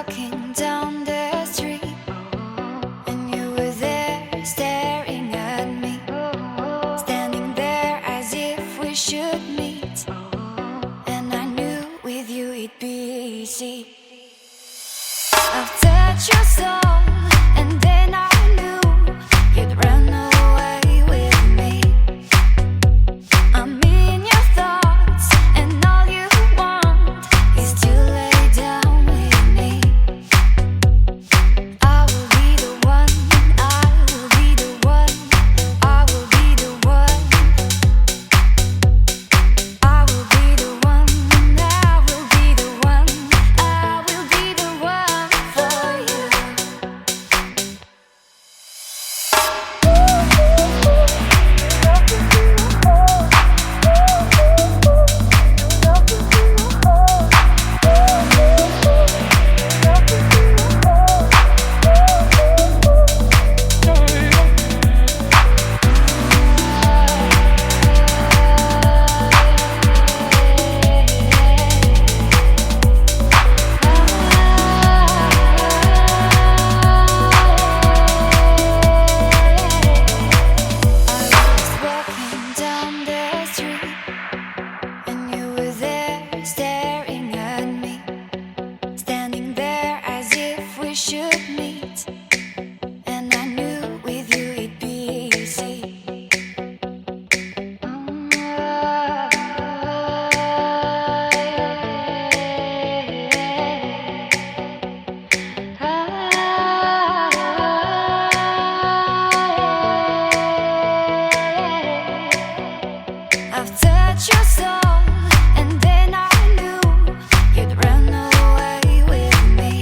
walking down the street, and you were there staring at me, standing there as if we should meet. And I knew with you it'd be easy. I've touched your soul, and then I knew you'd run away with me. I'm in your thoughts, and all you want is to lay down with me. I will be the one, I will be the one, I will be the one. I will be the one, I will be the one, I will be the one for you. I was walking down the street, and you were there staring at me, standing there as if we should meet. And I knew with you it'd be easy. I've touched your soul, and then I knew you'd run away with me.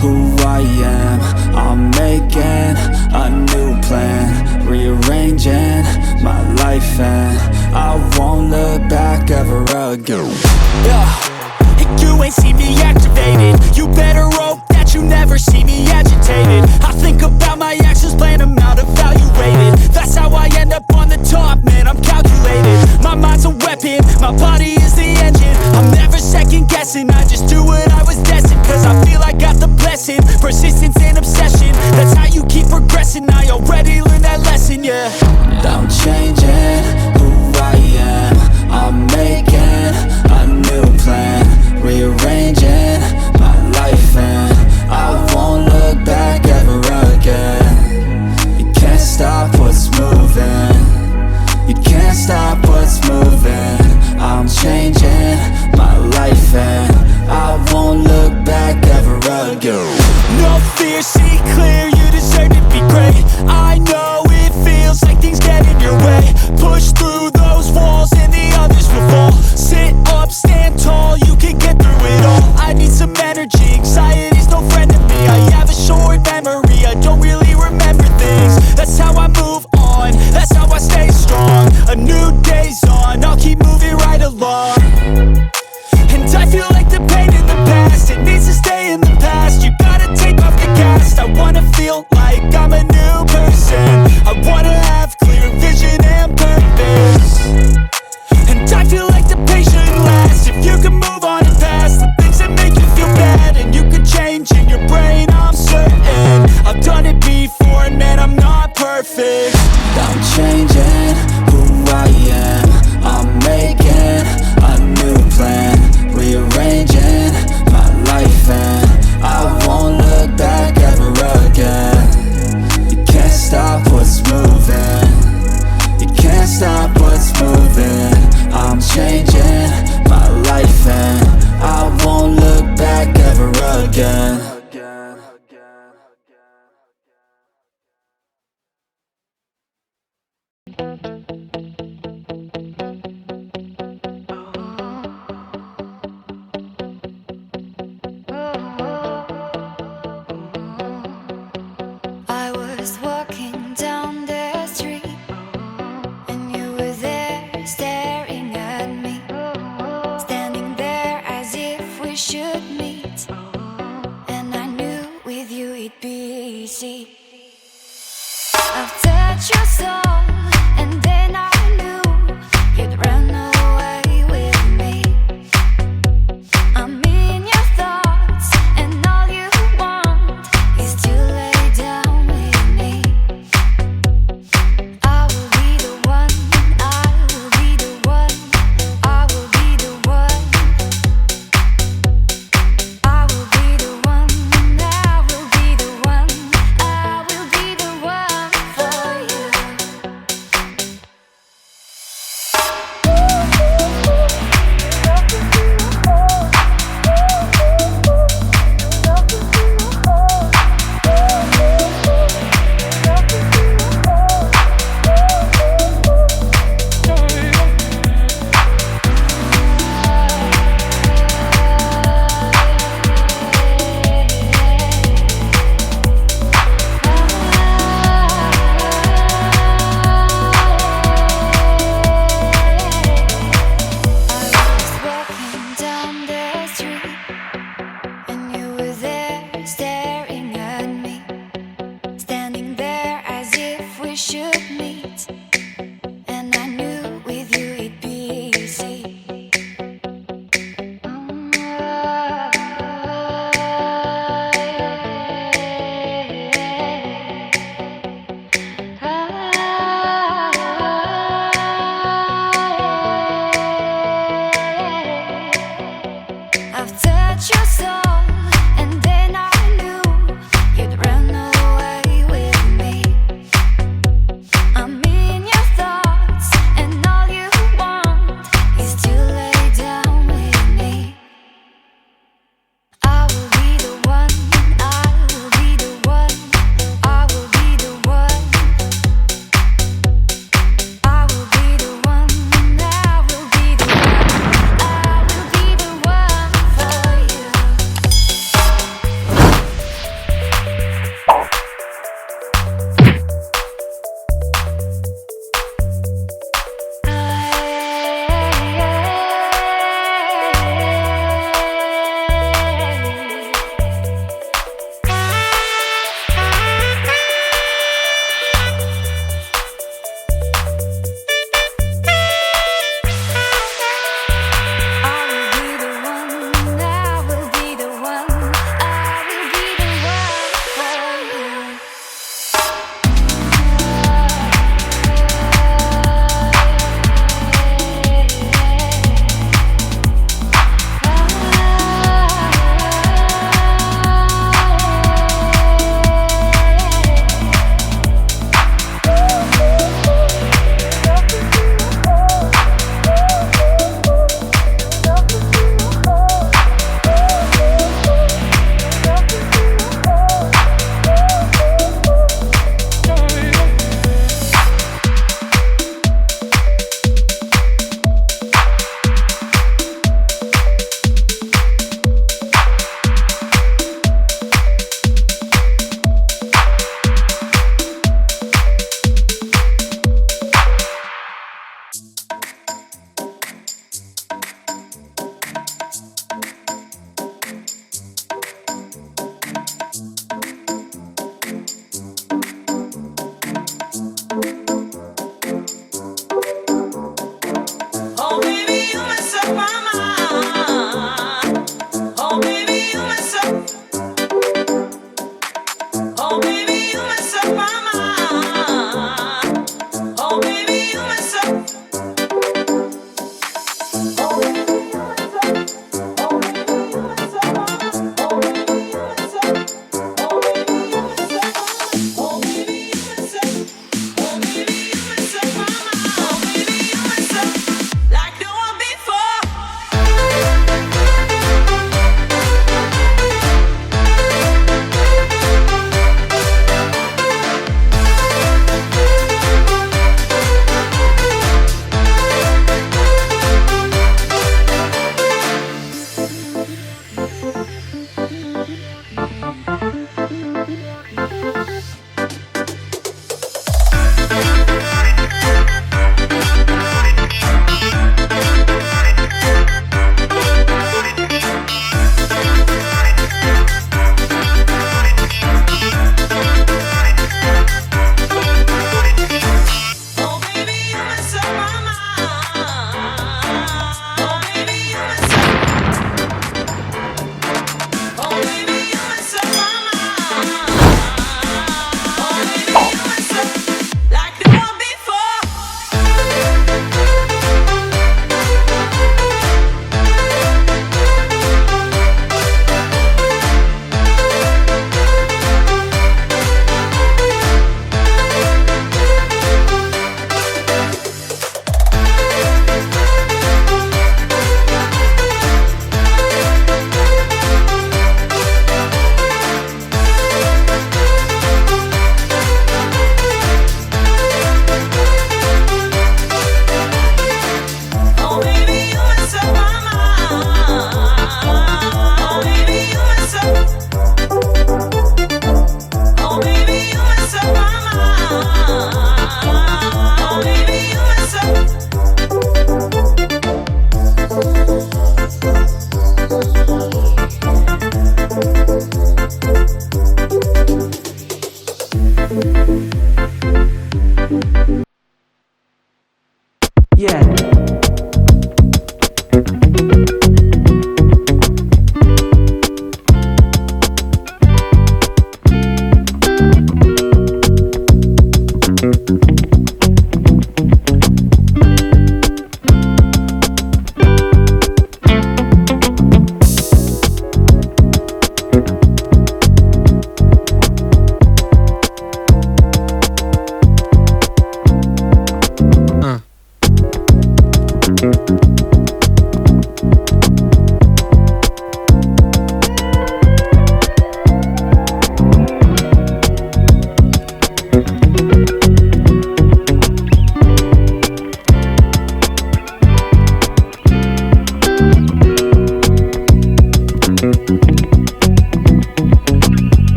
Who I am, I'm making a new plan, rearranging my life, and I won't look back ever again. You ain't see me activated. You better hope that you never see me agitated. I think about my actions, plan them out, evaluated. That's how I end up on the top, man, I'm calculated. My mind's a weapon, my body is the engine. I'm never second guessing, I just do what I was destined. Cause I feel I got the blessing, persistence and obsession. That's how you keep progressing, I already learned that lesson, yeah. I'm changing who I am, I'm making a new plan, rearranging my life, and I won't look back ever again. You can't stop what's moving, you can't stop what's moving. I'm changing my life, and I won't look back ever again. No fear, see clear, you deserve to be great. I know it feels like things get in your way. Push through those walls and the others will fall. Sit up, stand tall, you can get through it all. I need some energy, anxiety's no friend to me. I have a short memory, I don't really remember things. That's how I move on, that's how I stay strong. A new day's on, I'll keep moving right along. And I feel like the pain in the past, it needs to stay in the past. You gotta take off the cast. I wanna feel like I'm a new person. I wanna have clear vision and purpose. And I feel like the pain shouldn't last. If you can move on and past the things that make you feel bad, and you can change in your brain, I'm certain. I've done it before, and man, I'm not perfect. I'm changing who I am, I'm making a new plan, rearranging